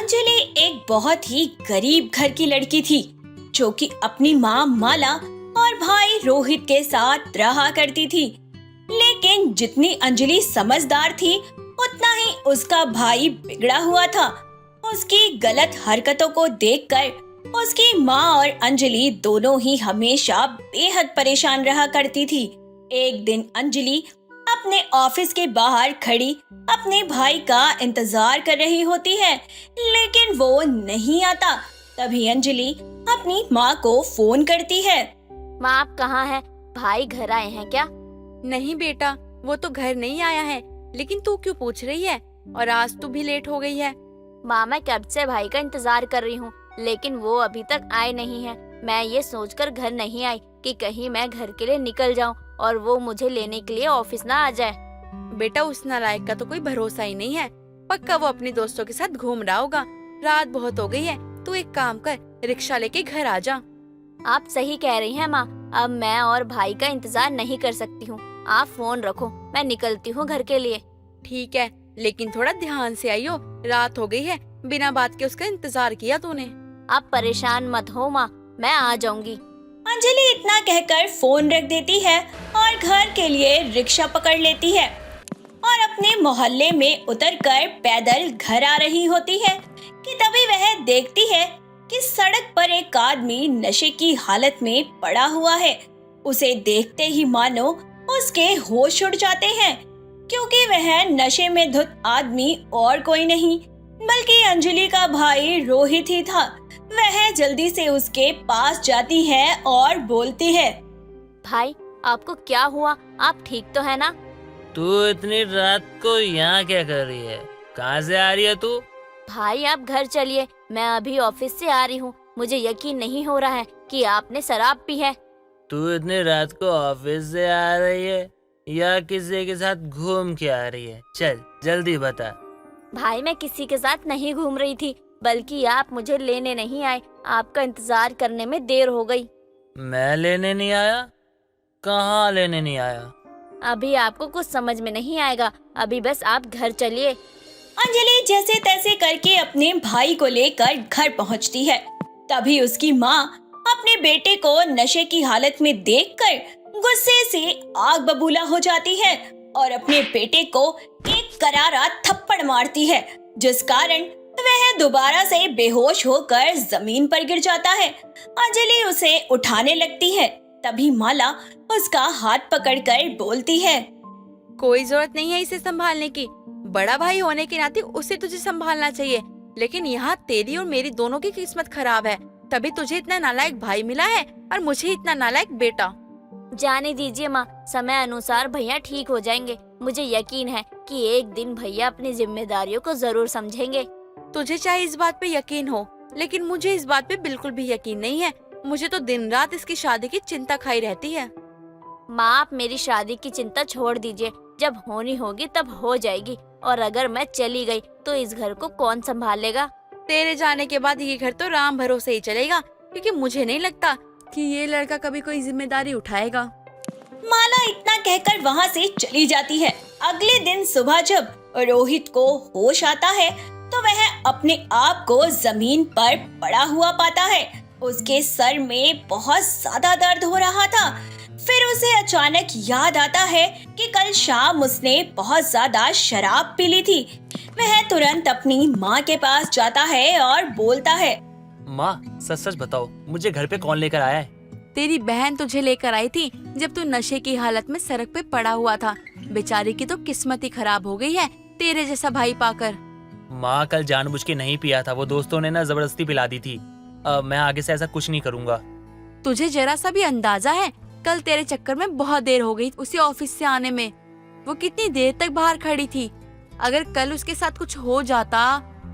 अंजलि एक बहुत ही गरीब घर की लड़की थी जो कि अपनी माँ माला और भाई रोहित के साथ रहा करती थी। लेकिन जितनी अंजलि समझदार थी उतना ही उसका भाई बिगड़ा हुआ था। उसकी गलत हरकतों को देखकर उसकी माँ और अंजलि दोनों ही हमेशा बेहद परेशान रहा करती थी। एक दिन अंजलि अपने ऑफिस के बाहर खड़ी अपने भाई का इंतजार कर रही होती है, लेकिन वो नहीं आता। तभी अंजलि अपनी माँ को फोन करती है। माँ, आप कहाँ हैं? भाई घर आए हैं क्या? नहीं बेटा, वो तो घर नहीं आया है। लेकिन तू क्यों पूछ रही है? और आज तू भी लेट हो गई है। माँ, मैं कब से भाई का इंतजार कर रही हूँ, लेकिन वो अभी तक आए नहीं है। मैं ये सोचकर घर नहीं आई कि कहीं मैं घर के लिए निकल जाऊँ और वो मुझे लेने के लिए ऑफिस ना आ जाए। बेटा, उस नालायक का तो कोई भरोसा ही नहीं है। पक्का वो अपने दोस्तों के साथ घूम रहा होगा। रात बहुत हो गई है, तू एक काम कर, रिक्शा लेके घर आ जा। आप सही कह रही हैं माँ, अब मैं और भाई का इंतजार नहीं कर सकती हूँ। आप फोन रखो, मैं निकलती हूँ घर के लिए। ठीक है, लेकिन थोड़ा ध्यान से आइयो। रात हो गई है, बिना बात के उसका इंतजार किया तूने। आप परेशान मत हो माँ, मैं आ जाऊंगी। अंजलि इतना कहकर फोन रख देती है और घर के लिए रिक्शा पकड़ लेती है और अपने मोहल्ले में उतरकर पैदल घर आ रही होती है कि तभी वह देखती है कि सड़क पर एक आदमी नशे की हालत में पड़ा हुआ है। उसे देखते ही मानो उसके होश उड़ जाते हैं, क्योंकि वह नशे में धुत आदमी और कोई नहीं बल्कि अंजलि का भाई रोहित ही था। वह जल्दी से उसके पास जाती है और बोलती है, भाई, आपको क्या हुआ? आप ठीक तो है ना? तू इतनी रात को यहाँ क्या कर रही है? कहाँ से आ रही है तू? भाई, आप घर चलिए, मैं अभी ऑफिस से आ रही हूँ। मुझे यकीन नहीं हो रहा है कि आपने शराब पी है। तू इतनी रात को ऑफिस से आ रही है या किसी के साथ घूम के आ रही है? चल जल्दी बता। भाई, मैं किसी के साथ नहीं घूम रही थी, बल्कि आप मुझे लेने नहीं आए। आपका इंतजार करने में देर हो गई। मैं लेने नहीं आया? कहाँ लेने नहीं आया? अभी आपको कुछ समझ में नहीं आएगा, अभी बस आप घर चलिए। अंजलि जैसे तैसे करके अपने भाई को लेकर घर पहुंचती है। तभी उसकी माँ अपने बेटे को नशे की हालत में देखकर गुस्से से आग बबूला हो जाती है और अपने बेटे को एक करारा थप्पड़ मारती है, जिस कारण वह दोबारा से बेहोश होकर जमीन पर गिर जाता है। अंजलि उसे उठाने लगती है। तभी माला उसका हाथ पकड़कर बोलती है, कोई जरूरत नहीं है इसे संभालने की। बड़ा भाई होने के नाते उसे तुझे संभालना चाहिए। लेकिन यहाँ तेरी और मेरी दोनों की किस्मत खराब है, तभी तुझे इतना नालायक भाई मिला है और मुझे इतना नालायक बेटा। जाने दीजिए माँ, समय अनुसार भैया ठीक हो जाएंगे। मुझे यकीन है कि एक दिन भैया अपनी जिम्मेदारियों को जरूर समझेंगे। तुझे चाहे इस बात पे यकीन हो, लेकिन मुझे इस बात पे बिल्कुल भी यकीन नहीं है। मुझे तो दिन रात इसकी शादी की चिंता खाई रहती है। माँ, आप मेरी शादी की चिंता छोड़ दीजिए। जब होनी होगी तब हो जाएगी, और अगर मैं चली गई तो इस घर को कौन संभालेगा? तेरे जाने के बाद ये घर तो राम भरोसे ही चलेगा, क्योंकि मुझे नहीं लगता कि ये लड़का कभी कोई जिम्मेदारी उठाएगा। माला इतना कहकर वहाँ से चली जाती है। अगले दिन सुबह जब रोहित को होश आता है तो वह अपने आप को जमीन पर पड़ा हुआ पाता है। उसके सर में बहुत ज्यादा दर्द हो रहा था। फिर उसे अचानक याद आता है कि कल शाम उसने बहुत ज्यादा शराब पी ली थी। वह तुरंत अपनी माँ के पास जाता है और बोलता है, माँ, सच सच बताओ, मुझे घर पे कौन लेकर आया है? तेरी बहन तुझे लेकर आई थी जब तू नशे की हालत में सड़क पे पड़ा हुआ था। बेचारी की तो किस्मत ही खराब हो गई है तेरे जैसा भाई पाकर। माँ, कल जानबूझ के नहीं पिया था, वो दोस्तों ने ना जबरदस्ती पिला दी थी। मैं आगे से ऐसा कुछ नहीं करूँगा। तुझे जरा सा भी अंदाजा है? कल तेरे चक्कर में बहुत देर हो गई उसे ऑफिस से आने में। वो कितनी देर तक बाहर खड़ी थी। अगर कल उसके साथ कुछ हो जाता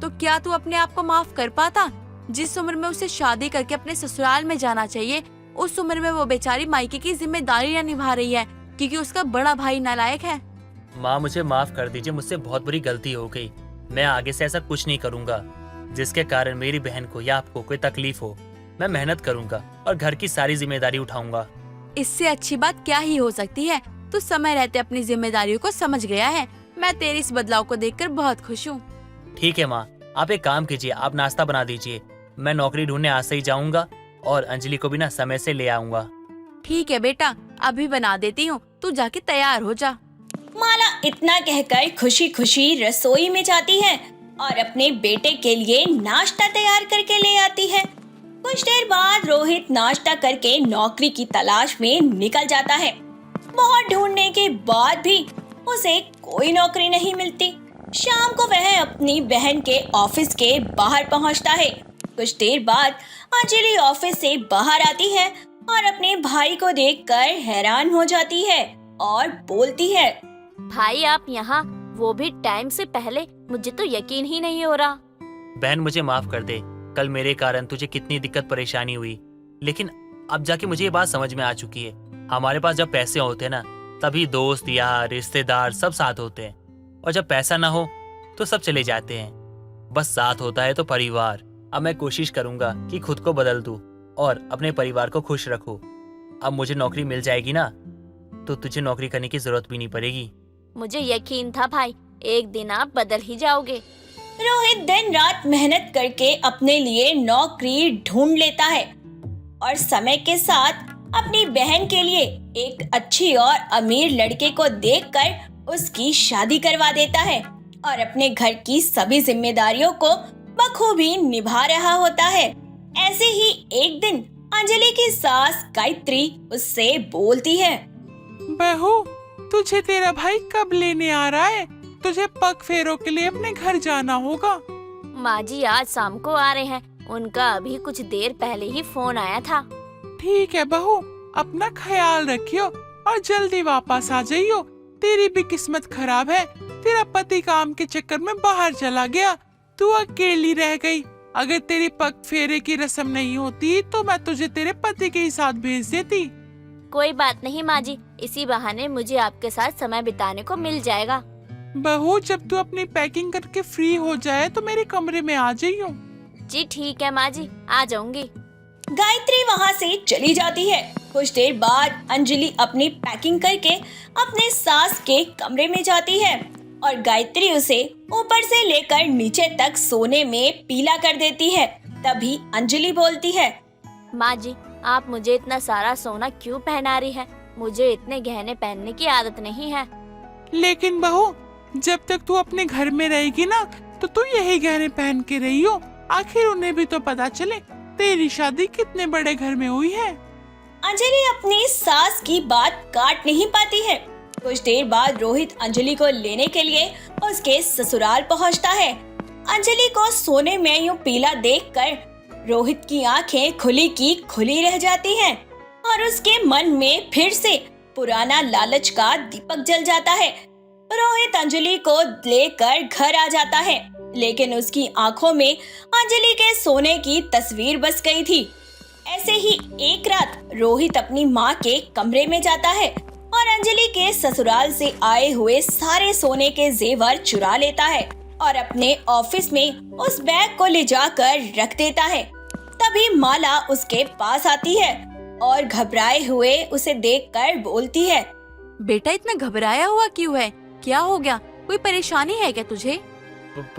तो क्या तू अपने आप को माफ कर पाता? जिस उम्र में उसे शादी करके अपने ससुराल में जाना चाहिए, उस उम्र में वो बेचारी मायके की जिम्मेदारियां निभा रही है, क्योंकि उसका बड़ा भाई नालायक है। माँ, मुझे माफ कर दीजिए, मुझसे बहुत बुरी गलती हो गई। मैं आगे से ऐसा कुछ नहीं करूँगा जिसके कारण मेरी बहन को या आपको कोई तकलीफ हो। मैं मेहनत करूँगा और घर की सारी जिम्मेदारी उठाऊंगा। इससे अच्छी बात क्या ही हो सकती है? तू समय रहते अपनी जिम्मेदारियों को समझ गया है। मैं तेरे इस बदलाव को देखकर बहुत खुश हूँ। ठीक है माँ, आप एक काम कीजिए, आप नाश्ता बना दीजिए। मैं नौकरी ढूंढने आज से ही जाऊंगा और अंजलि को भी ना समय से ले आऊंगा। ठीक है बेटा, अभी बना देती हूँ, तू जाके तैयार हो जा। माला इतना कहकर खुशी खुशी रसोई में जाती है और अपने बेटे के लिए नाश्ता तैयार करके ले आती है। कुछ देर बाद रोहित नाश्ता करके नौकरी की तलाश में निकल जाता है। बहुत ढूंढने के बाद भी उसे कोई नौकरी नहीं मिलती। शाम को वह अपनी बहन के ऑफिस के बाहर पहुंचता है। कुछ देर बाद अंजलि ऑफिस से बाहर आती है और अपने भाई को देखकर हैरान हो जाती है और बोलती है, भाई आप यहाँ, वो भी टाइम से पहले, मुझे तो यकीन ही नहीं हो रहा। बहन मुझे माफ कर दे, कल मेरे कारण तुझे कितनी दिक्कत परेशानी हुई, लेकिन अब जाके मुझे ये बात समझ में आ चुकी है। हमारे पास जब पैसे होते हैं ना, तभी दोस्त यार रिश्तेदार सब साथ होते हैं, और जब पैसा ना हो तो सब चले जाते हैं। बस साथ होता है तो परिवार। अब मैं कोशिश करूंगा कि खुद को बदल दूं और अपने परिवार को खुश रखूं। अब मुझे नौकरी मिल जाएगी ना, तो तुझे नौकरी करने की जरूरत भी नहीं पड़ेगी। मुझे यकीन था भाई, एक दिन आप बदल ही जाओगे। रोहित दिन रात मेहनत करके अपने लिए नौकरी ढूंढ लेता है और समय के साथ अपनी बहन के लिए एक अच्छी और अमीर लड़के को देखकर उसकी शादी करवा देता है और अपने घर की सभी जिम्मेदारियों को बखूबी निभा रहा होता है। ऐसे ही एक दिन अंजलि की सास गायत्री उससे बोलती है, बहू, तुझे तेरा भाई कब लेने आ रहा है? तुझे पग फेरों के लिए अपने घर जाना होगा। माँ जी आज शाम को आ रहे हैं, उनका अभी कुछ देर पहले ही फोन आया था। ठीक है बहू, अपना ख्याल रखियो और जल्दी वापस आ जाइयो। तेरी भी किस्मत खराब है, तेरा पति काम के चक्कर में बाहर चला गया, तू अकेली रह गई। अगर तेरी पग फेरे की रस्म नहीं होती तो मैं तुझे तेरे पति के ही साथ भेज देती। कोई बात नहीं माँ जी, इसी बहाने मुझे आपके साथ समय बिताने को मिल जाएगा। बहू, जब तू अपनी पैकिंग करके फ्री हो जाए तो मेरे कमरे में आ जाइयो। जी ठीक है माँ जी, आ जाऊंगी। गायत्री वहाँ से चली जाती है। कुछ देर बाद अंजलि अपनी पैकिंग करके अपने सास के कमरे में जाती है और गायत्री उसे ऊपर से लेकर नीचे तक सोने में पीला कर देती है। तभी अंजलि बोलती है, माँ जी आप मुझे इतना सारा सोना क्यों पहना रही है? मुझे इतने गहने पहनने की आदत नहीं है। लेकिन बहू, जब तक तू अपने घर में रहेगी ना, तो तू यही गहने पहन के रही हो। आखिर उन्हें भी तो पता चले तेरी शादी कितने बड़े घर में हुई है। अंजलि अपनी सास की बात काट नहीं पाती है। कुछ देर बाद रोहित अंजलि को लेने के लिए उसके ससुराल पहुंचता है। अंजलि को सोने में यूं पीला देखकर रोहित की आंखें खुली की खुली रह जाती हैं और उसके मन में फिर से पुराना लालच का दीपक जल जाता है। रोहित अंजलि को लेकर घर आ जाता है, लेकिन उसकी आंखों में अंजलि के सोने की तस्वीर बस गई थी। ऐसे ही एक रात रोहित अपनी माँ के कमरे में जाता है और अंजलि के ससुराल से आए हुए सारे सोने के जेवर चुरा लेता है और अपने ऑफिस में उस बैग को ले जाकर रख देता है। तभी माला उसके पास आती है और घबराए हुए उसे देखकर बोलती है, बेटा इतना घबराया हुआ क्यों है? क्या हो गया? कोई परेशानी है क्या तुझे?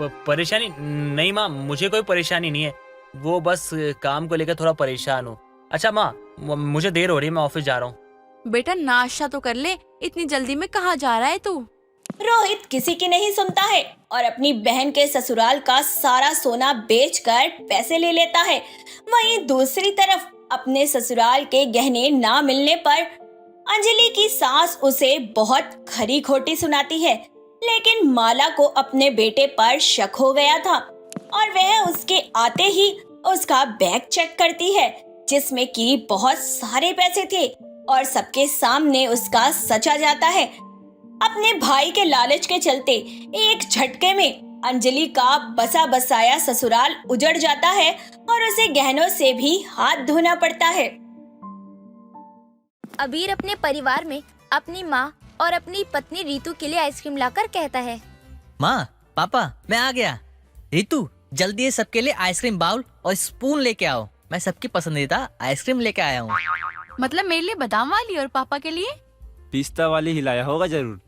परेशानी नहीं माँ, मुझे कोई परेशानी नहीं है। वो बस काम को लेकर थोड़ा परेशान हूँ। अच्छा माँ, मुझे देर हो रही है, मैं ऑफिस जा रहा हूँ। बेटा नाश्ता तो कर ले, इतनी जल्दी में कहाँ जा रहा है तू? रोहित किसी की नहीं सुनता है और अपनी बहन के ससुराल का सारा सोना बेचकर पैसे ले लेता है। वहीं दूसरी तरफ अपने ससुराल के गहने ना मिलने पर अंजलि की सास उसे बहुत खरी खोटी सुनाती है, लेकिन माला को अपने बेटे पर शक हो गया था और वह उसके आते ही उसका बैग चेक करती है, जिसमें कि बहुत सारे पैसे थे और सबके सामने उसका सचा जाता है। अपने भाई के लालच के चलते एक झटके में अंजलि का बसा बसाया ससुराल उजड़ जाता है और उसे गहनों से भी हाथ धोना पड़ता है। अबीर अपने परिवार में अपनी माँ और अपनी पत्नी रीतू के लिए आइसक्रीम लाकर कहता है, माँ, पापा, मैं आ गया। रीतू, जल्दी ये सबके लिए आइसक्रीम बाउल और स्पून लेके आओ। मैं सबकी पसंदीदा आइसक्रीम लेके आया हूँ। मतलब मेरे लिए बादाम वाली और पापा के लिए पिस्ता वाली हिलाया होगा जरूर।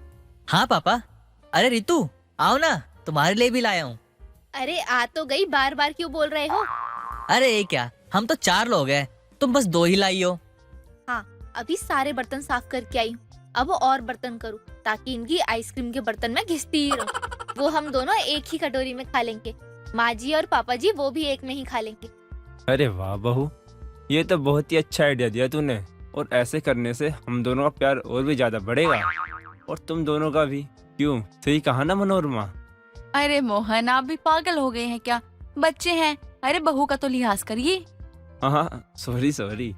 हाँ पापा। अरे रीतू, आओ ना, तुम्हारे लिए भी लाया हूँ। अरे आ तो गई, बार बार क्यों बोल रहे हो? अरे ये क्या, हम तो 4 लोग हैं, तुम बस 2 ही लाई हो। अभी सारे बर्तन साफ करके आई हूँ, अब और बर्तन करूँ ताकि इनकी आइसक्रीम के बर्तन में घिसती ही रहूं। वो हम दोनों एक ही कटोरी में खा लेंगे, माँ जी और पापा जी वो भी एक में ही खा लेंगे। अरे वाह बहू, ये तो बहुत ही अच्छा आइडिया दिया तूने। और ऐसे करने से हम दोनों का प्यार और भी ज्यादा बढ़ेगा, और तुम दोनों का भी। क्यों, सही कहा ना मनोरमा? अरे मोहन, आप भी पागल हो गए हैं क्या? बच्चे हैं, अरे बहू का तो लिहाज करिए। हाँ, सॉरी सॉरी।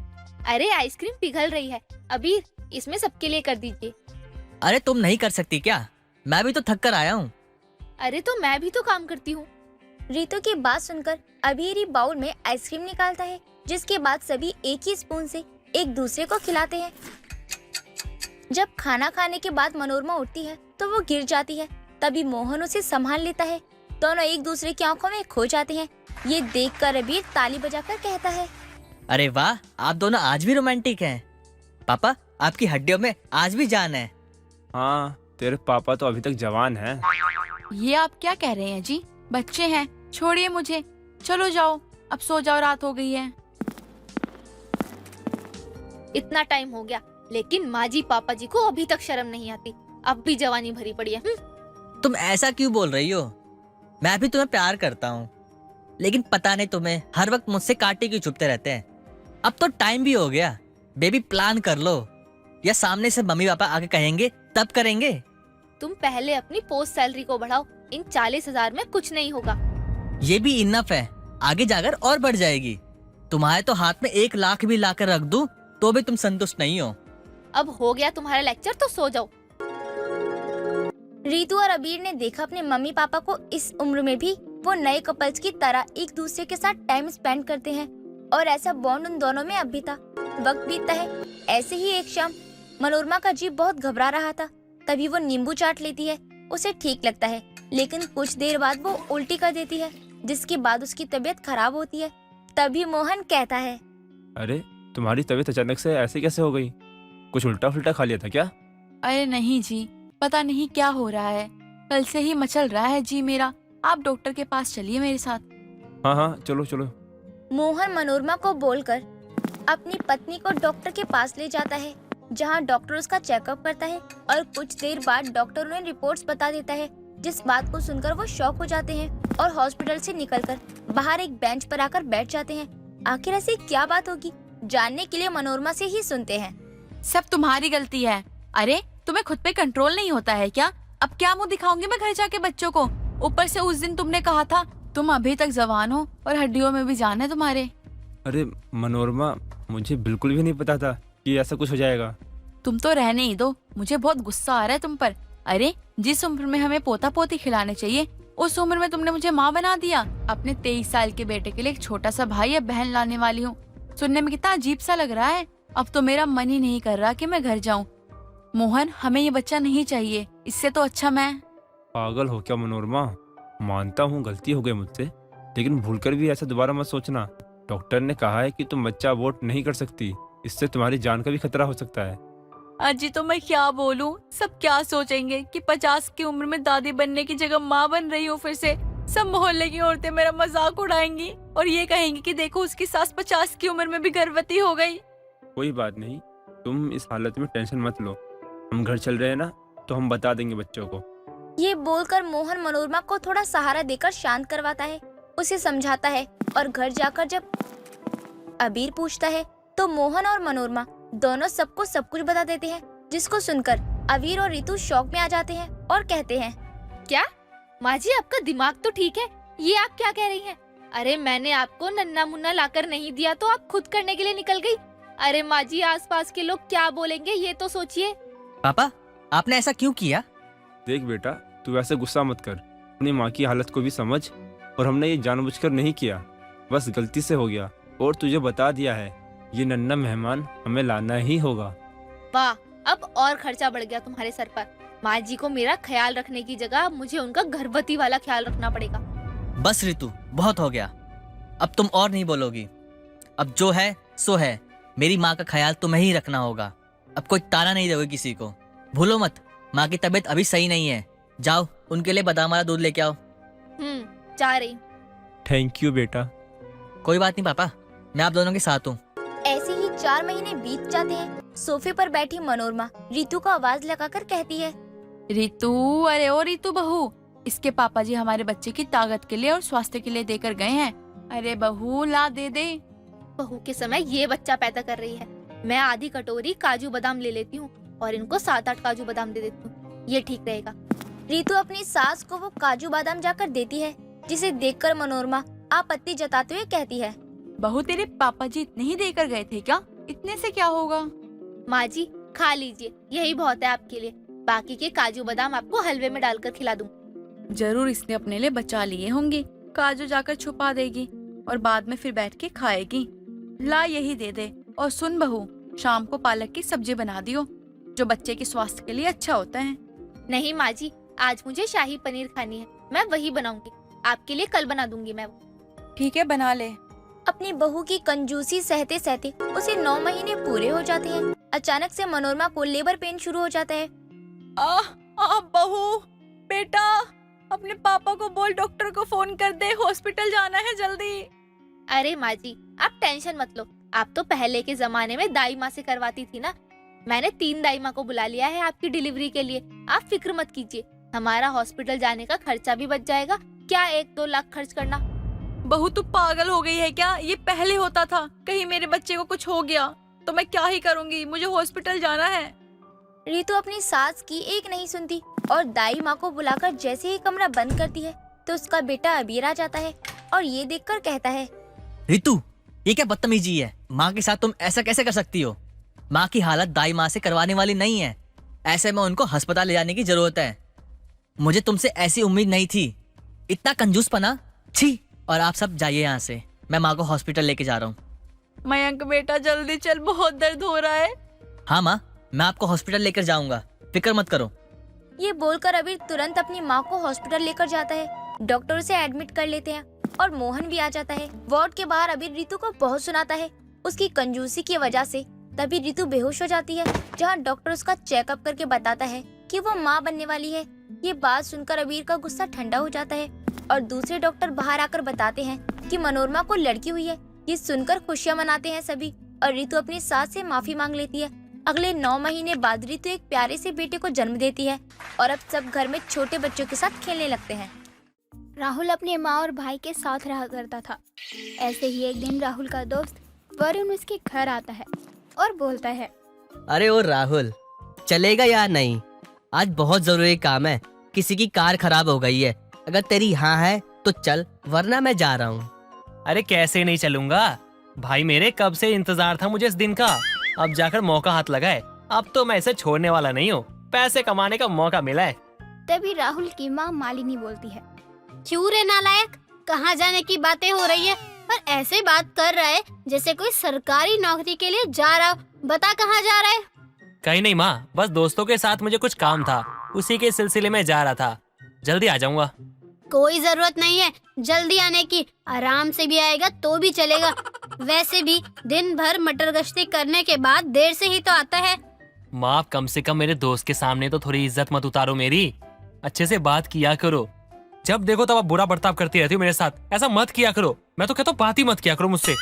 अरे आइसक्रीम पिघल रही है, अभी इसमें सबके लिए कर दीजिए। अरे तुम नहीं कर सकती क्या? मैं भी तो थक कर आया हूँ। अरे तो मैं भी तो काम करती हूँ। रीतू की बात सुनकर अबीर बाउल में आइसक्रीम निकालता है, जिसके बाद सभी एक ही स्पून से एक दूसरे को खिलाते हैं। जब खाना खाने के बाद मनोरमा उठती है तो वो गिर जाती है, तभी मोहन उसे संभाल लेता है। दोनों एक दूसरे की आंखों में खो जाते हैं। ये देखकर अबीर ताली बजाकर कहता है, अरे वाह, आप दोनों आज भी रोमांटिक हैं। पापा, आपकी हड्डियों में आज भी जान है। हाँ, तेरे पापा तो अभी तक जवान हैं। ये आप क्या कह रहे हैं जी? बच्चे हैं, छोड़िए मुझे। चलो जाओ, अब सो जाओ, रात हो गई है। इतना टाइम हो गया लेकिन माँ जी पापा जी को अभी तक शर्म नहीं आती, अब भी जवानी भरी पड़ी है। तुम ऐसा क्यों बोल रही हो? मैं भी तुम्हें प्यार करता हूँ, लेकिन पता नहीं तुम्हें हर वक्त मुझसे कांटे क्यों छुपते रहते हैं। अब तो टाइम भी हो गया, बेबी प्लान कर लो, या सामने से मम्मी पापा आके कहेंगे तब करेंगे। तुम पहले अपनी पोस्ट सैलरी को बढ़ाओ, इन 40,000 में कुछ नहीं होगा। ये भी इनफ है, आगे जाकर और बढ़ जाएगी। तुम्हारे तो हाथ में 1 लाख भी लाकर रख दूं तो भी तुम संतुष्ट नहीं हो। अब हो गया तुम्हारा लेक्चर, तो सो जाओ। रीतू और अबीर ने देखा अपने मम्मी पापा को इस उम्र में भी वो नए कपल्स की तरह एक दूसरे के साथ टाइम स्पेंड करते हैं, और ऐसा बॉन्ड उन दोनों में अब भी था। वक्त बीतता है, ऐसे ही एक शाम मनोरमा का जी बहुत घबरा रहा था। तभी वो नींबू चाट लेती है, उसे ठीक लगता है, लेकिन कुछ देर बाद वो उल्टी कर देती है, जिसके बाद उसकी तबीयत खराब होती है। तभी मोहन कहता है, अरे तुम्हारी तबीयत अचानक से ऐसे कैसे हो गई? कुछ उल्टा फुल्टा खा लिया था क्या? अरे नहीं जी, पता नहीं क्या हो रहा है, कल से ही मचल रहा है जी मेरा। आप डॉक्टर के पास चलिए मेरे साथ। हाँ, चलो चलो। मोहन मनोरमा को बोलकर अपनी पत्नी को डॉक्टर के पास ले जाता है, जहां डॉक्टर उसका चेकअप करता है, और कुछ देर बाद डॉक्टर उन्हें रिपोर्ट्स बता देता है, जिस बात को सुनकर वो शॉक हो जाते हैं और हॉस्पिटल से निकलकर बाहर एक बेंच पर आकर बैठ जाते हैं। आखिर ऐसी क्या बात होगी, जानने के लिए मनोरमा से ही सुनते हैं। सब तुम्हारी गलती है। अरे तुम्हें खुद पे कंट्रोल नहीं होता है क्या? अब क्या मुंह दिखाऊंगी मैं घर जाके बच्चों को? ऊपर से उस दिन तुमने कहा था तुम अभी तक जवान हो और हड्डियों में भी जान है तुम्हारे। अरे मनोरमा, मुझे बिल्कुल भी नहीं पता था कि ऐसा कुछ हो जाएगा। तुम तो रहने ही दो, मुझे बहुत गुस्सा आ रहा है तुम पर। अरे जिस उम्र में हमें पोता पोती खिलाने चाहिए, उस उम्र में तुमने मुझे माँ बना दिया। अपने 23 साल के बेटे के लिए एक छोटा सा भाई या बहन लाने वाली हूँ। सुनने में कितना अजीब सा लग रहा है। अब तो मेरा मन ही नहीं कर रहा कि मैं घर जाऊँ। मोहन, हमें ये बच्चा नहीं चाहिए, इससे तो अच्छा मैं। पागल हो क्या मनोरमा? मानता हूँ गलती हो गई मुझसे, लेकिन भूलकर भी ऐसा दोबारा मत सोचना। डॉक्टर ने कहा है कि तुम बच्चा अबॉर्ट नहीं कर सकती, इससे तुम्हारी जान का भी खतरा हो सकता है। अजी तो मैं क्या बोलूं, सब क्या सोचेंगे कि 50 की उम्र में दादी बनने की जगह माँ बन रही हूँ फिर से। सब मोहल्ले की औरतें मेरा मजाक उड़ाएंगी और ये कहेंगी कि देखो उसकी सास 50 की उम्र में भी गर्भवती हो गई। कोई बात नहीं, तुम इस हालत में टेंशन मत लो। हम घर चल रहे हैं ना, तो हम बता देंगे बच्चों को। ये बोलकर मोहन मनोरमा को थोड़ा सहारा देकर शांत करवाता है, उसे समझाता है, और घर जाकर जब अबीर पूछता है तो मोहन और मनोरमा दोनों सबको सब कुछ बता देते हैं, जिसको सुनकर अबीर और रीतू शौक में आ जाते हैं और कहते हैं, क्या माँ जी, आपका दिमाग तो ठीक है, ये आप क्या कह रही हैं? अरे मैंने आपको नन्ना मुन्ना लाकर नहीं दिया तो आप खुद करने के लिए निकल गई। अरे माँ जी, आसपास के लोग क्या बोलेंगे ये तो सोचिए। पापा, आपने ऐसा क्यों किया? देख बेटा, तू ऐसे गुस्सा मत कर, अपनी माँ की हालत को भी समझ। और हमने ये जानबूझकर नहीं किया, बस गलती से हो गया। और तुझे बता दिया है, ये नन्ना मेहमान हमें लाना ही होगा। वाह, अब और खर्चा बढ़ गया तुम्हारे सर पर। माँ जी को मेरा ख्याल रखने की जगह मुझे उनका गर्भवती वाला ख्याल रखना पड़ेगा। बस रितु, बहुत हो गया, अब तुम और नहीं बोलोगी। अब जो है सो है, मेरी माँ का ख्याल तुम्हें ही रखना होगा। अब कोई ताना नहीं दोगे किसी को। भूलो मत, माँ की तबीयत अभी सही नहीं है। जाओ, उनके लिए बादाम वाला दूध लेके आओ। जा रही हूँ। थैंक यू बेटा। कोई बात नहीं पापा, मैं आप दोनों के साथ हूँ। ऐसे ही 4 महीने बीत जाते हैं। सोफे पर बैठी मनोरमा रितु को आवाज लगाकर कहती है, रितु, अरे ओ रितु बहू, इसके पापा जी हमारे बच्चे की ताकत के लिए और स्वास्थ्य के लिए देकर गए हैं। अरे बहू, ला दे दे। बहू के समय ये बच्चा पैदा कर रही है। मैं आधी कटोरी काजू बादाम ले लेती हूँ और इनको 7-8 काजू बादाम दे देती हूँ, ये ठीक रहेगा। रितु अपनी सास को वो काजू बादाम जाकर देती है, जिसे देखकर मनोरमा आपत्ति जताते हुए कहती है, बहू, तेरे पापा जी इतने ही देकर गए थे क्या? इतने से क्या होगा? माँ जी खा लीजिए, यही बहुत है आपके लिए। बाकी के काजू बादाम आपको हलवे में डालकर खिला दूँ। जरूर इसने अपने लिए बचा लिए होंगे। काजू जाकर छुपा देगी और बाद में फिर बैठ के खाएगी। ला, यही दे दे। और सुन बहू, शाम को पालक की सब्जी बना दियो, जो बच्चे के स्वास्थ्य के लिए अच्छा होता है। नहीं माँ जी, आज मुझे शाही पनीर खानी है, मैं वही बनाऊंगी। आपके लिए कल बना दूंगी मैं वो। ठीक है, बना ले। अपनी बहू की कंजूसी सहते सहते उसे 9 महीने पूरे हो जाते हैं। अचानक से मनोरमा को लेबर पेन शुरू हो जाता है। बहू, बेटा, अपने पापा को बोल डॉक्टर को फोन कर दे, हॉस्पिटल जाना है जल्दी। अरे माँ जी आप टेंशन मत लो, आप तो पहले के जमाने में दाई माँ से करवाती थी ना। मैंने 3 दाई माँ को बुला लिया है आपकी डिलीवरी के लिए, आप फिक्र मत कीजिए। हमारा हॉस्पिटल जाने का खर्चा भी बच जाएगा। क्या 1-2 लाख खर्च करना। बहू, तू पागल हो गई है क्या? ये पहले होता था, कहीं मेरे बच्चे को कुछ हो गया तो मैं क्या ही करूंगी? मुझे हॉस्पिटल जाना है। रितु अपनी सास की एक नहीं सुनती और दाई माँ को बुलाकर जैसे ही कमरा बंद करती है तो उसका बेटा अबीर आ जाता है और ये देखकर कहता है, रितु, ये क्या बदतमीजी है? माँ के साथ तुम ऐसा कैसे कर सकती हो? माँ की हालत दाई माँ से करवाने वाली नहीं है। ऐसे में उनको अस्पताल ले जाने की जरूरत है। मुझे तुमसे ऐसी उम्मीद नहीं थी। इतना कंजूसपना, छी। और आप सब जाइए यहाँ से, मैं माँ को हॉस्पिटल लेके जा रहा हूँ। मयंक बेटा, जल्दी चल, बहुत दर्द हो रहा है। हाँ माँ, मैं आपको हॉस्पिटल लेकर जाऊंगा, फिक्र मत करो। ये बोलकर अबीर तुरंत अपनी माँ को हॉस्पिटल लेकर जाता है। डॉक्टर उसे एडमिट कर लेते हैं और मोहन भी आ जाता है। वार्ड के बाहर अबीर रितु को बहुत सुनाता है उसकी कंजूसी की वजह से। तभी रितु बेहोश हो जाती है, जहाँ डॉक्टर उसका चेकअप करके बताता है कि वो माँ बनने वाली है। ये बात सुनकर अबीर का गुस्सा ठंडा हो जाता है और दूसरे डॉक्टर बाहर आकर बताते हैं कि मनोरमा को लड़की हुई है। ये सुनकर खुशियाँ मनाते हैं सभी और रितु अपनी सास से माफी मांग लेती है। अगले 9 महीने बाद रितु एक प्यारे से बेटे को जन्म देती है और अब सब घर में छोटे बच्चों के साथ खेलने लगते हैं। राहुल अपने माँ और भाई के साथ रहा करता था। ऐसे ही एक दिन राहुल का दोस्त वरुण उसके घर आता है और बोलता है, अरे ओ राहुल, चलेगा या नहीं? आज बहुत जरूरी काम है, किसी की कार खराब हो गई है। अगर तेरी हाँ है तो चल, वरना मैं जा रहा हूँ। अरे कैसे नहीं चलूंगा भाई, मेरे कब से इंतजार था मुझे इस दिन का। अब जाकर मौका हाथ लगा है, अब तो मैं इसे छोड़ने वाला नहीं हूँ। पैसे कमाने का मौका मिला है। तभी राहुल की माँ मालिनी बोलती है, क्यों रे नालायक, कहाँ जाने की बातें हो रही है और ऐसे बात कर रहा है जैसे कोई सरकारी नौकरी के लिए जा रहा हो। बता कहाँ जा रहा है? कहीं नहीं माँ, बस दोस्तों के साथ मुझे कुछ काम था, उसी के सिलसिले में जा रहा था। जल्दी आ जाऊंगा। कोई जरूरत नहीं है जल्दी आने की, आराम से भी आएगा तो भी चलेगा। वैसे भी दिन भर मटर गश्ती करने के बाद देर से ही तो आता है। माँ, आप कम से कम मेरे दोस्त के सामने तो थोड़ी इज्जत मत उतारो मेरी। अच्छे से बात किया करो, जब देखो तब आप बुरा बर्ताव करती रहती हो मेरे साथ। ऐसा मत किया करो, मैं तो कहता हूँ बात ही मत किया करो मुझसे।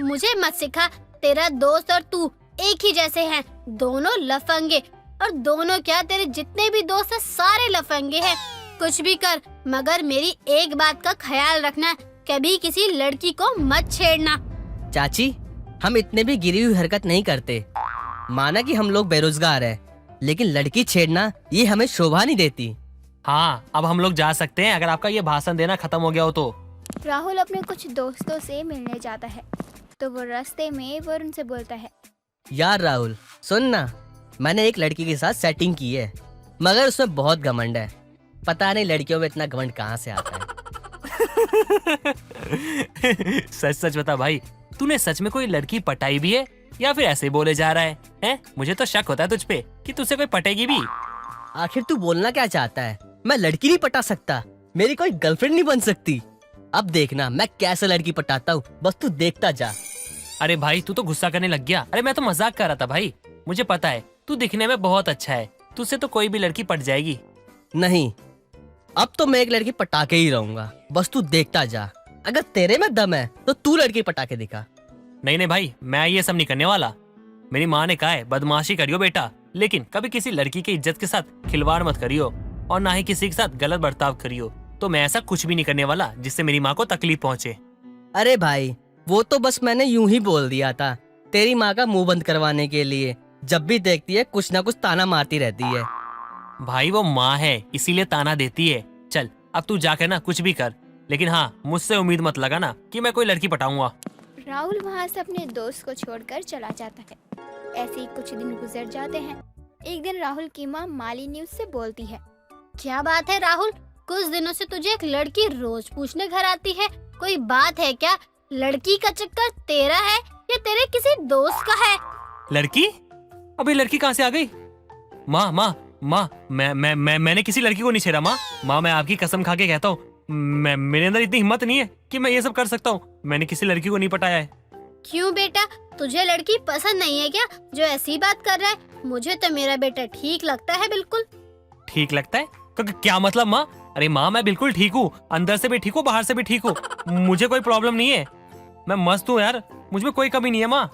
मुझे मत सिखा, तेरा दोस्त और तू एक ही जैसे हैं, दोनों लफंगे। और दोनों क्या, तेरे जितने भी दोस्त हैं सारे लफंगे हैं। कुछ भी कर, मगर मेरी एक बात का ख्याल रखना, कभी किसी लड़की को मत छेड़ना। चाची, हम इतने भी गिरी हुई हरकत नहीं करते। माना कि हम लोग बेरोजगार हैं, लेकिन लड़की छेड़ना ये हमें शोभा नहीं देती। हाँ, अब हम लोग जा सकते हैं, अगर आपका ये भाषण देना खत्म हो गया हो तो। राहुल अपने कुछ दोस्तों से मिलने जाता है तो वो रास्ते में वरुण से बोलता है, यार राहुल, सुन ना, मैंने एक लड़की के साथ सेटिंग की है, मगर उसमें बहुत घमंड है। पता नहीं लड़कियों में इतना घमंड कहाँ से आता है। सच सच बता भाई, तूने सच में कोई लड़की पटाई भी है या फिर ऐसे बोले जा रहा है? हैं? मुझे तो शक होता है तुझ पे कि तुझसे कोई पटेगी भी। आखिर तू बोलना क्या चाहता है? मैं लड़की नहीं पटा सकता, मेरी कोई गर्लफ्रेंड नहीं बन सकती। अब देखना मैं कैसे लड़की पटाता हूँ, बस तू देखता जा। अरे भाई, तू तो गुस्सा करने लग गया। अरे मैं तो मजाक कर रहा था भाई, मुझे पता है तू दिखने में बहुत अच्छा है, तुझसे तो कोई भी लड़की पट जाएगी। नहीं, अब तो मैं एक लड़की पटा के ही रहूंगा, बस तू देखता जा। अगर तेरे में दम है तो तू लड़की पटा के दिखा। नहीं नहीं भाई, मैं ये सब नहीं करने वाला। मेरी माँ ने कहा है बदमाशी करियो बेटा, लेकिन कभी किसी लड़की की इज्जत के साथ खिलवाड़ मत करियो और ना ही किसी के साथ गलत बर्ताव करियो। तो मैं ऐसा कुछ भी नहीं करने वाला जिससे मेरी माँ को तकलीफ पहुँचे। अरे भाई, वो तो बस मैंने यूं ही बोल दिया था, तेरी माँ का मुंह बंद करवाने के लिए। जब भी देखती है कुछ ना कुछ ताना मारती रहती है। भाई वो माँ है, इसीलिए ताना देती है। चल अब तू जाकर ना कुछ भी कर, लेकिन हाँ मुझसे उम्मीद मत लगा ना कि मैं कोई लड़की पटाऊंगा। राहुल वहाँ से अपने दोस्त को छोड़कर चला जाता है। ऐसे ही कुछ दिन गुजर जाते हैं। एक दिन राहुल की माँ मालिनी उससे बोलती है, क्या बात है राहुल, कुछ दिनों से तुझे एक लड़की रोज पूछने घर आती है, कोई बात है क्या? लड़की का चक्कर तेरा है या तेरे किसी दोस्त का है? लड़की? अबे लड़की कहाँ से आ गई? माँ माँ माँ, मैंने किसी लड़की को नहीं छेड़ा माँ। माँ मैं आपकी कसम खा के कहता हूँ, मैं मेरे अंदर इतनी हिम्मत नहीं है कि मैं ये सब कर सकता हूँ। मैंने किसी लड़की को नहीं पटाया है। क्यों बेटा, तुझे लड़की पसंद नहीं है क्या जो ऐसी बात कर रहा है? मुझे तो मेरा बेटा ठीक लगता है। बिल्कुल ठीक लगता है? क्या मतलब माँ? अरे माँ मैं बिल्कुल ठीक हूँ, अंदर से भी ठीक हूँ, बाहर से भी ठीक हूँ। मुझे कोई प्रॉब्लम नहीं है, मैं मस्त हूँ यार, मुझ में कोई कमी नहीं है माँ।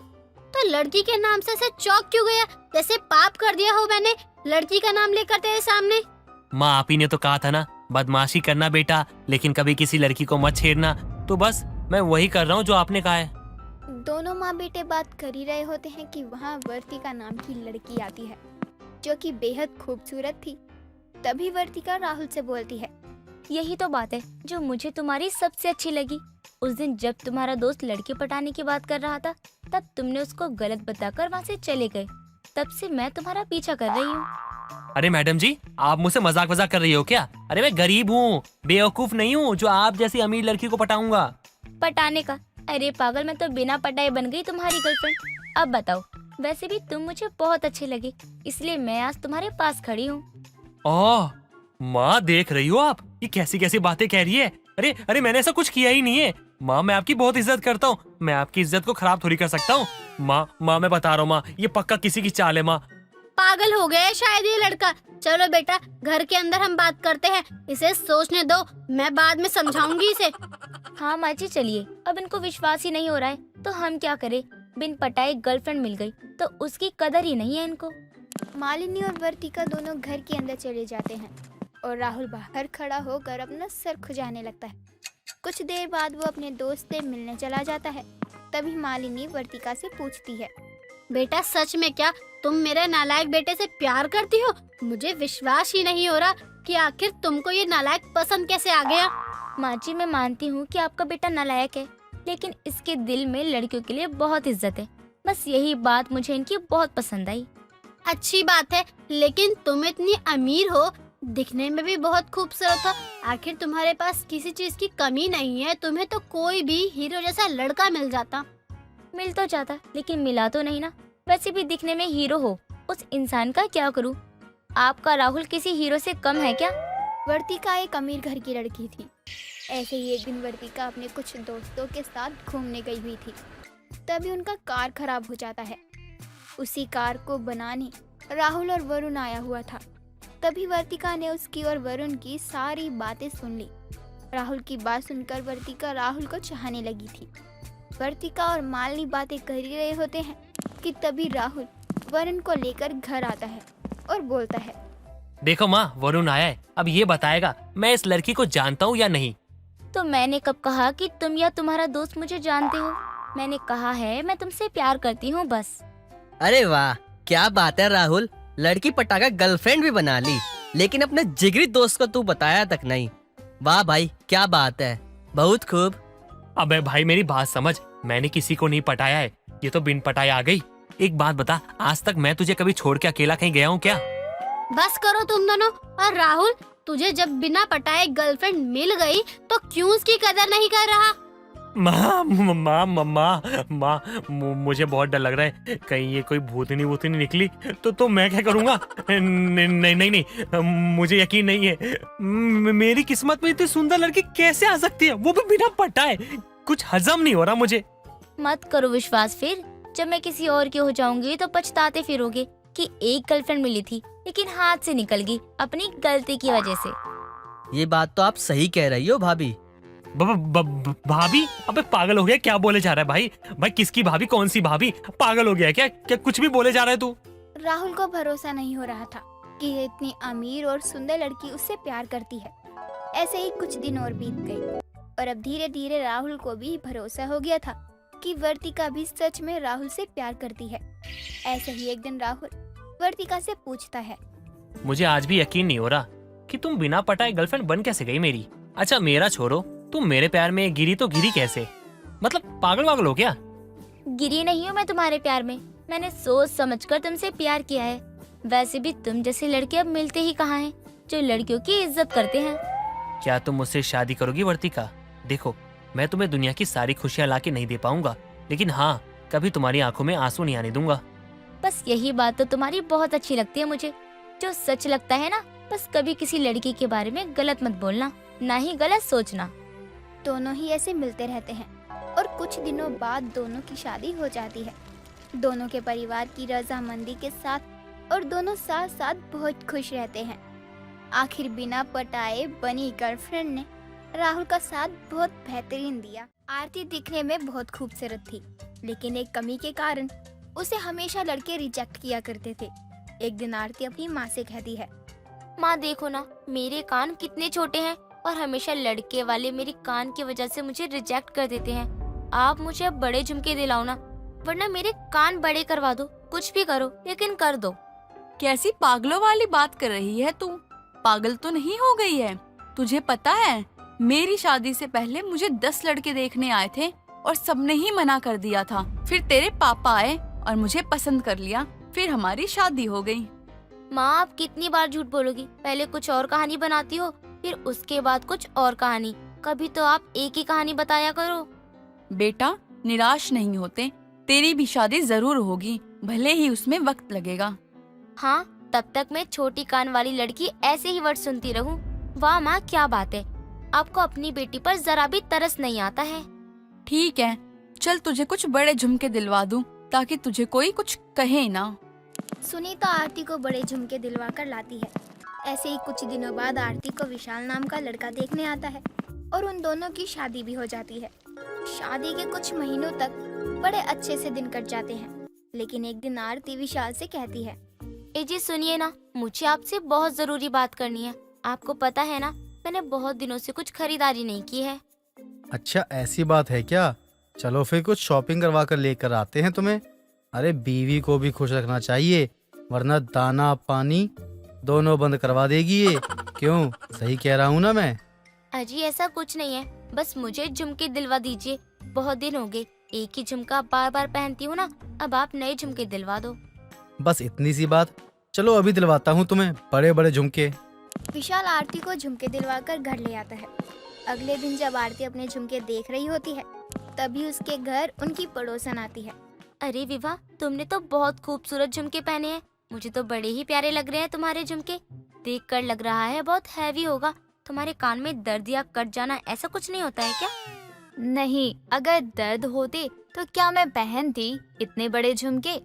तो लड़की के नाम से चौंक क्यों गया? जैसे पाप कर दिया हो मैंने लड़की का नाम लेकर तेरे सामने। माँ आप ही ने तो कहा था ना बदमाशी करना बेटा, लेकिन कभी किसी लड़की को मत छेड़ना। तो बस मैं वही कर रहा हूँ जो आपने कहा है। दोनों माँ बेटे बात कर ही रहे होते हैं कि वहाँ वर्तिका नाम की लड़की आती है जो कि बेहद खूबसूरत थी। तभी वर्तिका राहुल से बोलती है, यही तो बात है जो मुझे तुम्हारी सबसे अच्छी लगी। उस दिन जब तुम्हारा दोस्त लड़की पटाने की बात कर रहा था तब तुमने उसको गलत बताकर वहाँ से चले गए। तब से मैं तुम्हारा पीछा कर रही हूँ। अरे मैडम जी, आप मुझसे मजाक कर रही हो क्या? अरे मैं गरीब हूँ, बेवकूफ नहीं हूँ जो आप जैसी अमीर लड़की को पटाऊंगा। पटाने का? अरे पागल, मैं तो बिना पटाए बन गई तुम्हारी गर्लफ्रेंड। अब बताओ, वैसे भी तुम मुझे बहुत अच्छे लगे, इसलिए मैं आज तुम्हारे पास खड़ी हूँ। ओह माँ, देख रही हो आप ये कैसी कैसी बातें कह रही है। अरे अरे मैंने ऐसा कुछ किया ही नहीं है माँ, मैं आपकी बहुत इज्जत करता हूँ, मैं आपकी इज्जत को खराब थोड़ी कर सकता हूँ। माँ मैं बता रहा हूँ माँ, ये पक्का किसी की चाल है माँ। पागल हो गया है शायद ये लड़का। चलो बेटा घर के अंदर हम बात करते हैं, इसे सोचने दो, मैं बाद में समझाऊंगी इसे। हाँ माँ जी चलिए, अब इनको विश्वास ही नहीं हो रहा है तो हम क्या करें। बिन पटाए गर्लफ्रेंड मिल गई तो उसकी कदर ही नहीं है इनको। मालिनी और वर्तिका दोनों घर के अंदर चले जाते हैं और राहुल बाहर खड़ा होकर अपना सर खुजाने लगता है। कुछ देर बाद वो अपने दोस्त से मिलने चला जाता है। तभी मालिनी वर्तिका से पूछती है, बेटा सच में क्या तुम मेरे नालायक बेटे से प्यार करती हो? मुझे विश्वास ही नहीं हो रहा कि आखिर तुमको ये नालायक पसंद कैसे आ गया। माँ जी मैं मानती हूँ कि आपका बेटा नालायक है, लेकिन इसके दिल में लड़कियों के लिए बहुत इज्जत है। बस यही बात मुझे इनकी बहुत पसंद आई। अच्छी बात है, लेकिन तुम इतनी अमीर हो, दिखने में भी बहुत खूबसूरत हो, आखिर तुम्हारे पास किसी चीज की कमी नहीं है, तुम्हें तो कोई भी हीरो जैसा लड़का मिल जाता। मिल तो जाता लेकिन मिला तो नहीं ना। वैसे भी दिखने में हीरो हो, उस इंसान का क्या करूं? आपका राहुल किसी हीरो से कम है क्या? वर्तिका एक अमीर घर की लड़की थी। ऐसे ही एक दिन वर्तिका अपने कुछ दोस्तों के साथ घूमने गई हुई थी। तभी उनका कार खराब हो जाता है। उसी कार को बनाने राहुल और वरुण आया हुआ था। तभी वर्तिका ने उसकी और वरुण की सारी बातें सुन ली। राहुल की बात सुनकर वर्तिका राहुल को चाहने लगी थी। वर्तिका और मालिनी बातें कर ही रहे होते हैं कि तभी राहुल वरुण को लेकर घर आता है और बोलता है, देखो माँ वरुण आया है, अब ये बताएगा मैं इस लड़की को जानता हूँ या नहीं। तो मैंने कब कहा कि तुम या तुम्हारा दोस्त मुझे जानते हो? मैंने कहा है मैं तुमसे प्यार करती हूँ बस। अरे वाह, क्या बात है राहुल, लड़की पटाकर गर्लफ्रेंड भी बना ली, लेकिन अपने जिगरी दोस्त को तू बताया तक नहीं। वाह भाई क्या बात है, बहुत खूब। अबे भाई मेरी बात समझ, मैंने किसी को नहीं पटाया है, ये तो बिन पटाए आ गई। एक बात बता, आज तक मैं तुझे कभी छोड़ के अकेला कहीं गया हूँ क्या? बस करो तुम दोनों। और राहुल, तुझे जब बिना पटाए गर्लफ्रेंड मिल गई तो क्यों उसकी कदर नहीं कर रहा? माँ मुझे बहुत डर लग रहा है, कहीं ये कोई भूतनी वूतनी निकली तो मैं क्या करूँगा? नहीं, मुझे यकीन नहीं है। मेरी किस्मत में इतनी सुंदर लड़की कैसे आ सकती है, वो भी बिना पटाए? कुछ हजम नहीं हो रहा मुझे। मत करो विश्वास, फिर जब मैं किसी और की हो जाऊंगी तो पछताते फिरोगे कि एक गर्लफ्रेंड मिली थी लेकिन हाथ से निकल गई अपनी गलती की वजह से। ये बात तो आप सही कह रही हो भाभी। भाभी? अबे पागल हो गया, क्या बोले जा रहा है भाई? भाई किसकी भाभी, कौन सी भाभी? पागल हो गया है क्या? क्या कुछ भी बोले जा रहा है तू? राहुल को भरोसा नहीं हो रहा था कि ये इतनी अमीर और सुंदर लड़की उससे प्यार करती है। ऐसे ही कुछ दिन और बीत गए और अब धीरे धीरे राहुल को भी भरोसा हो गया था कि वर्तिका भी सच में राहुल से प्यार करती है। ऐसे ही एक दिन राहुल वर्तिका से पूछता है, मुझे आज भी यकीन नहीं हो रहा कि तुम बिना पटाए गर्लफ्रेंड बन कैसे गई मेरी। अच्छा मेरा छोड़ो, तुम मेरे प्यार में गिरी तो गिरी कैसे? मतलब पागल वागल हो क्या? गिरी नहीं हूँ मैं तुम्हारे प्यार में, मैंने सोच समझकर तुमसे प्यार किया है। वैसे भी तुम जैसे लड़के अब मिलते ही कहाँ हैं जो लड़कियों की इज्जत करते हैं। क्या तुम मुझसे शादी करोगी वर्तिका? देखो मैं तुम्हें दुनिया की सारी खुशियाँ ला के नहीं दे पाऊंगा, लेकिन हाँ कभी तुम्हारी आंखों में आंसू नहीं आने दूंगा। बस यही बात तो तुम्हारी बहुत अच्छी लगती है मुझे। जो सच लगता है ना, बस कभी किसी लड़की के बारे में गलत मत बोलना, ना ही गलत सोचना। दोनों ही ऐसे मिलते रहते हैं और कुछ दिनों बाद दोनों की शादी हो जाती है, दोनों के परिवार की रजामंदी के साथ, और दोनों साथ साथ बहुत खुश रहते हैं। आखिर बिना पटाए बनी गर्लफ्रेंड ने राहुल का साथ बहुत बेहतरीन दिया। आरती दिखने में बहुत खूबसूरत थी, लेकिन एक कमी के कारण उसे हमेशा लड़के रिजेक्ट किया करते थे। एक दिन आरती अपनी माँ से कहती है, माँ देखो ना मेरे कान कितने छोटे हैं और हमेशा लड़के वाले मेरे कान की वजह से मुझे रिजेक्ट कर देते हैं। आप मुझे अब बड़े झुमके दिलाओ ना, वरना मेरे कान बड़े करवा दो। कुछ भी करो लेकिन कर दो। कैसी पागलों वाली बात कर रही है तू? पागल तो नहीं हो गई है? तुझे पता है मेरी शादी से पहले मुझे 10 लड़के देखने आए थे और सबने ही मना कर दिया था। फिर तेरे पापा आए और मुझे पसंद कर लिया, फिर हमारी शादी हो गई। माँ आप कितनी बार झूठ बोलोगी? पहले कुछ और कहानी बनाती हो, फिर उसके बाद कुछ और कहानी। कभी तो आप एक ही कहानी बताया करो। बेटा निराश नहीं होते, तेरी भी शादी जरूर होगी, भले ही उसमें वक्त लगेगा। हाँ तब तक मैं छोटी कान वाली लड़की ऐसे ही वर्ड सुनती रहूं। वाह माँ क्या बात है, आपको अपनी बेटी पर जरा भी तरस नहीं आता है। ठीक है चल तुझे कुछ बड़े झुमके दिलवा दूं ताकि तुझे कोई कुछ कहे ना। सुनीता आरती को बड़े झुमके दिलवा कर लाती है। ऐसे ही कुछ दिनों बाद आरती को विशाल नाम का लड़का देखने आता है और उन दोनों की शादी भी हो जाती है। शादी के कुछ महीनों तक बड़े अच्छे से दिन कट जाते हैं, लेकिन एक दिन आरती विशाल से कहती है, ए जी सुनिए ना, मुझे आपसे बहुत जरूरी बात करनी है। आपको पता है ना मैंने बहुत दिनों से कुछ खरीदारी नहीं की है। अच्छा ऐसी बात है क्या? चलो फिर कुछ शॉपिंग करवा कर लेकर आते हैं तुम्हें। अरे बीवी को भी खुश रखना चाहिए, वरना दाना पानी दोनों बंद करवा देगी ये। क्यों, सही कह रहा हूँ ना मैं? अजी ऐसा कुछ नहीं है, बस मुझे झुमके दिलवा दीजिए। बहुत दिन हो गए, एक ही झुमका बार बार पहनती हूँ ना, अब आप नए झुमके दिलवा दो। बस इतनी सी बात, चलो अभी दिलवाता हूँ तुम्हें बड़े बड़े झुमके। विशाल आरती को झुमके दिलवाकर घर ले आता है। अगले दिन जब आरती अपने झुमके देख रही होती है, तभी उसके घर उनकी पड़ोसन आती है। अरे विवाह, तुमने तो बहुत खूबसूरत झुमके पहने हैं, मुझे तो बड़े ही प्यारे लग रहे हैं तुम्हारे झुमके। देखकर लग रहा है बहुत हैवी होगा। तुम्हारे कान में दर्द या कट जाना ऐसा कुछ नहीं होता है क्या? नहीं, अगर दर्द होते तो क्या मैं पहनती इतने बड़े झुमके?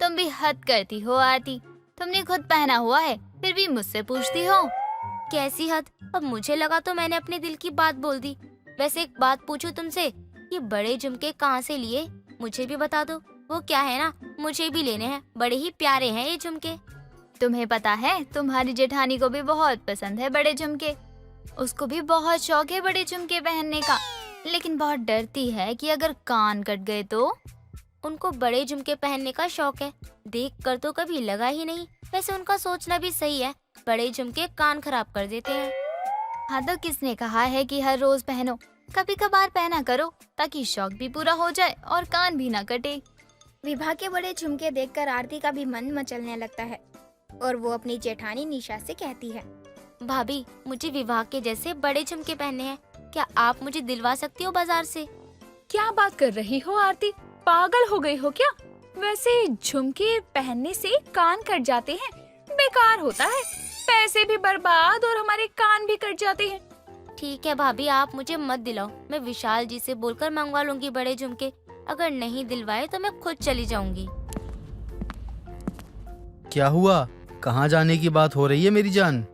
तुम भी हद करती हो आरती, तुमने खुद पहना हुआ है फिर भी मुझसे पूछती हो। कैसी हद? अब मुझे लगा तो मैंने अपने दिल की बात बोल दी। वैसे एक बात पूछूं तुमसे, ये बड़े झुमके कहाँ से लिए? मुझे भी बता दो। वो क्या है ना, मुझे भी लेने हैं, बड़े ही प्यारे हैं ये झुमके। तुम्हें पता है तुम्हारी जेठानी को भी बहुत पसंद है बड़े झुमके, उसको भी बहुत शौक है बड़े झुमके पहनने का, लेकिन बहुत डरती है कि अगर कान कट गए तो। उनको बड़े झुमके पहनने का शौक है, देख कर तो कभी लगा ही नहीं। वैसे उनका सोचना भी सही है, बड़े झुमके कान खराब कर देते हैं। हाँ तो किसने कहा है कि हर रोज पहनो, कभी कभार पहना करो ताकि शौक भी पूरा हो जाए और कान भी ना कटे। विभा के बड़े झुमके देखकर आरती का भी मन मचलने लगता है और वो अपनी जेठानी निशा से कहती है, भाभी मुझे विवाह के जैसे बड़े झुमके पहनने हैं, क्या आप मुझे दिलवा सकती हो बाजार से? क्या बात कर रही हो आरती, पागल हो गई हो क्या? वैसे झुमके पहनने से कान कट जाते हैं, बेकार होता है, पैसे भी बर्बाद और हमारे कान भी कट जाते हैं। ठीक है भाभी, आप मुझे मत दिलाओ, मैं विशाल जी से बोलकर मंगवा लूंगी बड़े झुमके। अगर नहीं दिलवाए तो मैं खुद चली जाऊंगी। क्या हुआ, कहाँ जाने की बात हो रही है मेरी जान?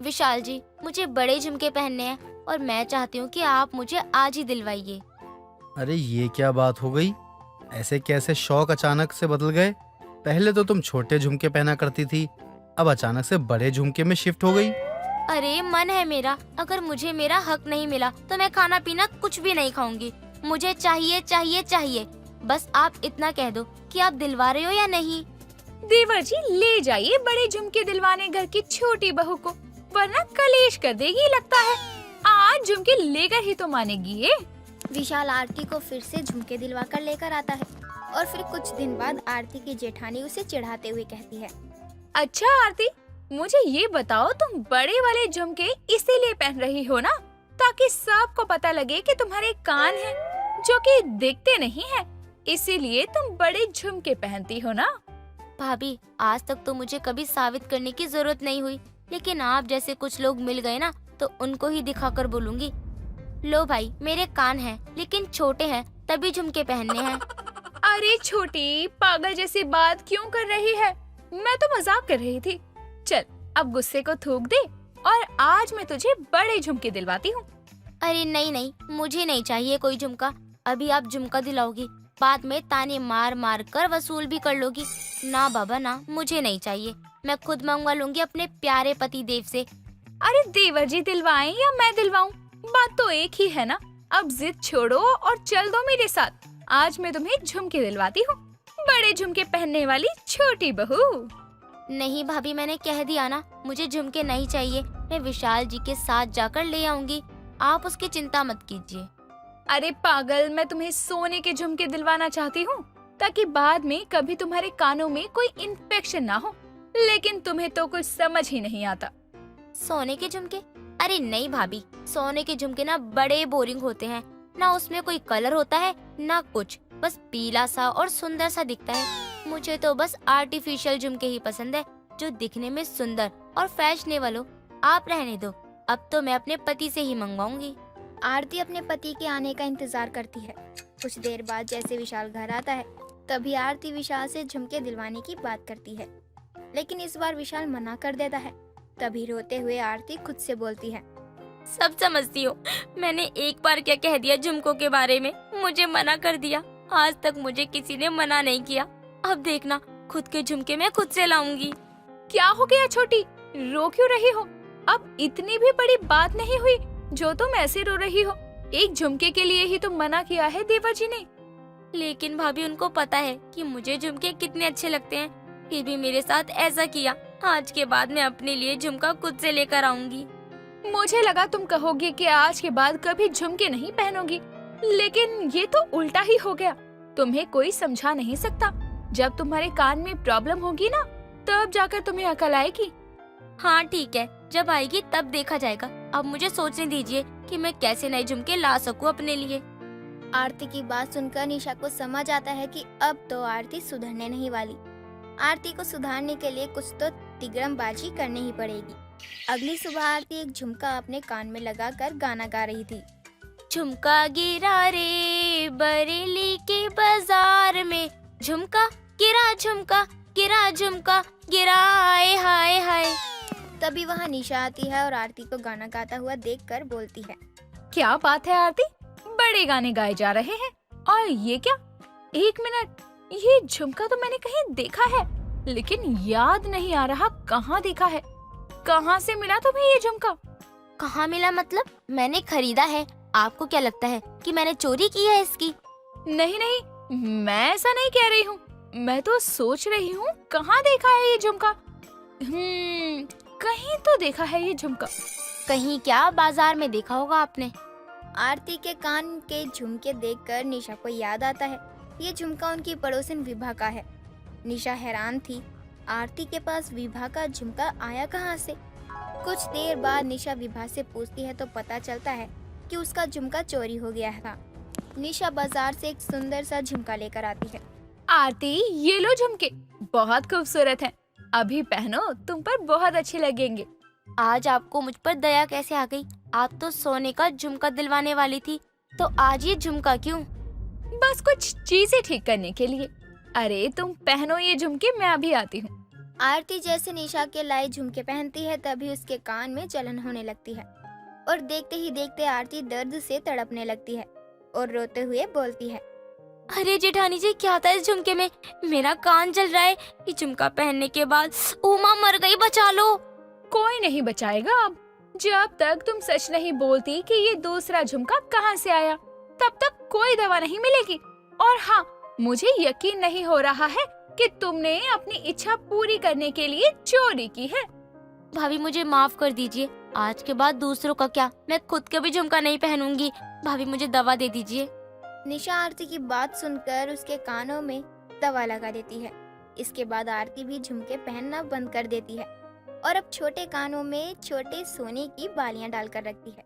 विशाल जी, मुझे बड़े झुमके पहनने हैं और मैं चाहती हूँ कि आप मुझे आज ही दिलवाइए। अरे ये क्या बात हो गई? ऐसे कैसे शौक अचानक से बदल गए? पहले तो तुम छोटे झुमके पहना करती थी, अब अचानक से बड़े झुमके में शिफ्ट हो गई। अरे मन है मेरा, अगर मुझे मेरा हक नहीं मिला तो मैं खाना पीना कुछ भी नहीं खाऊंगी। मुझे चाहिए चाहिए चाहिए। बस आप इतना कह दो कि आप दिलवा रहे हो या नहीं। देवर जी ले जाइए बड़े झुमके दिलवाने घर की छोटी बहू को, वरना कलेश कर देगी लगता है। आज झुमके लेकर ही तो मानेगी ये। विशाल आरती को फिर से झुमके दिलवा कर लेकर आता है और फिर कुछ दिन बाद आरती की जेठानी उसे चिढ़ाते हुए कहती है, अच्छा आरती, मुझे ये बताओ, तुम बड़े वाले झुमके इसीलिए पहन रही हो ना, ताकि सबको पता लगे कि तुम्हारे कान हैं जो कि दिखते नहीं हैं, इसीलिए तुम बड़े झुमके पहनती हो ना। भाभी, आज तक तो मुझे कभी साबित करने की जरूरत नहीं हुई, लेकिन आप जैसे कुछ लोग मिल गए ना तो उनको ही दिखाकर बोलूंगी। लो भाई, मेरे कान हैं लेकिन छोटे हैं, तभी झुमके पहनने हैं। अरे छोटी, पागल जैसी बात क्यों कर रही है? मैं तो मजाक कर रही थी। चल अब गुस्से को थूक दे और आज मैं तुझे बड़े झुमके दिलवाती हूँ। अरे नहीं नहीं, मुझे नहीं चाहिए कोई झुमका। अभी आप झुमका दिलाओगी, बाद में ताने मार मार कर वसूल भी कर लोगी। ना बाबा ना, मुझे नहीं चाहिए। मैं खुद मंगवा लूंगी अपने प्यारे पति देव से। अरे देवर जी दिलवाएं या मैं दिलवाऊं, बात तो एक ही है ना। अब जिद छोड़ो और चल दो मेरे साथ। आज मैं तुम्हें झुमके दिलवाती हूँ, बड़े झुमके पहनने वाली छोटी बहू। नहीं भाभी, मैंने कह दिया ना, मुझे झुमके नहीं चाहिए। मैं विशाल जी के साथ जाकर ले आऊंगी, आप उसकी चिंता मत कीजिए। अरे पागल, मैं तुम्हें सोने के झुमके दिलवाना चाहती हूँ ताकि बाद में कभी तुम्हारे कानों में कोई इन्फेक्शन ना हो, लेकिन तुम्हें तो कुछ समझ ही नहीं आता। सोने के झुमके? अरे नहीं भाभी, सोने के झुमके ना बड़े बोरिंग होते हैं, ना उसमें कोई कलर होता है ना कुछ, बस पीला सा और सुंदर सा दिखता है। मुझे तो बस आर्टिफिशियल झुमके ही पसंद है, जो दिखने में सुंदर और फैशनेबल हो। आप रहने दो, अब तो मैं अपने पति से ही मंगवाऊंगी। आरती अपने पति के आने का इंतजार करती है। कुछ देर बाद जैसे विशाल घर आता है, तभी आरती विशाल से झुमके दिलवाने की बात करती है, लेकिन इस बार विशाल मना कर देता है। तभी रोते हुए आरती खुद से बोलती है, सब समझती हो, मैंने एक बार क्या कह दिया झुमकों के बारे में, मुझे मना कर दिया। आज तक मुझे किसी ने मना नहीं किया, अब देखना खुद के झुमके मैं खुद से लाऊंगी। क्या हो गया छोटी, रो क्यों रही हो? अब इतनी भी बड़ी बात नहीं हुई जो तुम ऐसे रो रही हो। एक झुमके के लिए ही तो मना किया है देवर जी ने। लेकिन भाभी, उनको पता है कि मुझे झुमके कितने अच्छे लगते हैं, फिर भी मेरे साथ ऐसा किया। आज के बाद मैं अपने लिए झुमका खुद से लेकर आऊंगी। मुझे लगा तुम कहोगी कि आज के बाद कभी झुमके नहीं पहनोगी, लेकिन ये तो उल्टा ही हो गया। तुम्हें कोई समझा नहीं सकता। जब तुम्हारे कान में प्रॉब्लम होगी ना, तब जाकर तुम्हें अकल आएगी। हाँ ठीक है, जब आएगी तब देखा जाएगा। अब मुझे सोचने दीजिए कि मैं कैसे नए झुमके ला सकूं अपने लिए। आरती की बात सुनकर निशा को समझ आता है कि अब तो आरती सुधरने नहीं वाली। आरती को सुधारने के लिए कुछ तो तिगड़मबाजी करनी ही पड़ेगी। अगली सुबह आरती एक झुमका अपने कान में लगाकर गाना गा रही थी। झुमका गिरा रे बरेली के बाजार में, झुमका गिरा झुमका गिरा झुमका गिरा, हाय हाय हाय। तभी वहाँ निशा आती है और आरती को गाना गाता हुआ देखकर बोलती है, क्या बात है आरती, बड़े गाने गाए जा रहे हैं। और ये क्या, एक मिनट, ये झुमका तो मैंने कहीं देखा है, लेकिन याद नहीं आ रहा कहाँ देखा है। कहाँ से मिला तुम्हें ये झुमका? कहाँ मिला मतलब? मैंने खरीदा है। आपको क्या लगता है कि मैंने चोरी की है इसकी? नहीं नहीं, मैं ऐसा नहीं कह रही हूँ। मैं तो सोच रही हूँ कहाँ देखा है ये झुमका। कहीं तो देखा है ये झुमका। कहीं क्या, बाजार में देखा होगा आपने। आरती के कान के झुमके देखकर निशा को याद आता है, ये झुमका उनकी पड़ोसन विभा का है। निशा हैरान थी, आरती के पास विभा का झुमका आया कहाँ से? कुछ देर बाद निशा विभा से पूछती है तो पता चलता है कि उसका झुमका चोरी हो गया था। निशा बाजार से एक सुंदर सा झुमका लेकर आती है। आरती, ये लो झुमके, बहुत खूबसूरत हैं। अभी पहनो, तुम पर बहुत अच्छे लगेंगे। आज आपको मुझ पर दया कैसे आ गई? आप तो सोने का झुमका दिलवाने वाली थी, तो आज ये झुमका क्यों? बस कुछ चीजें ठीक करने के लिए। अरे तुम पहनो ये झुमके, मैं अभी आती हूँ। आरती जैसे निशा के लाए झुमके पहनती है तभी उसके कान में जलन होने लगती है और देखते ही देखते आरती दर्द से तड़पने लगती है और रोते हुए बोलती है, अरे जेठानी जी, क्या था इस झुमके में? मेरा कान जल रहा है। ये झुमका पहनने के बाद उमा मर गई, बचा लो। कोई नहीं बचाएगा अब। जब तक तुम सच नहीं बोलती कि ये दूसरा झुमका कहाँ से आया, तब तक कोई दवा नहीं मिलेगी। और हाँ, मुझे यकीन नहीं हो रहा है कि तुमने अपनी इच्छा पूरी करने के लिए चोरी की है। भाभी मुझे माफ कर दीजिए। आज के बाद दूसरों का क्या, मैं खुद का भी झुमका नहीं पहनूंगी। भाभी मुझे दवा दे दीजिए। निशा आरती की बात सुनकर उसके कानों में दवा लगा देती है। इसके बाद आरती भी झुमके पहनना बंद कर देती है और अब छोटे कानों में छोटे सोने की बालियां डालकर रखती है।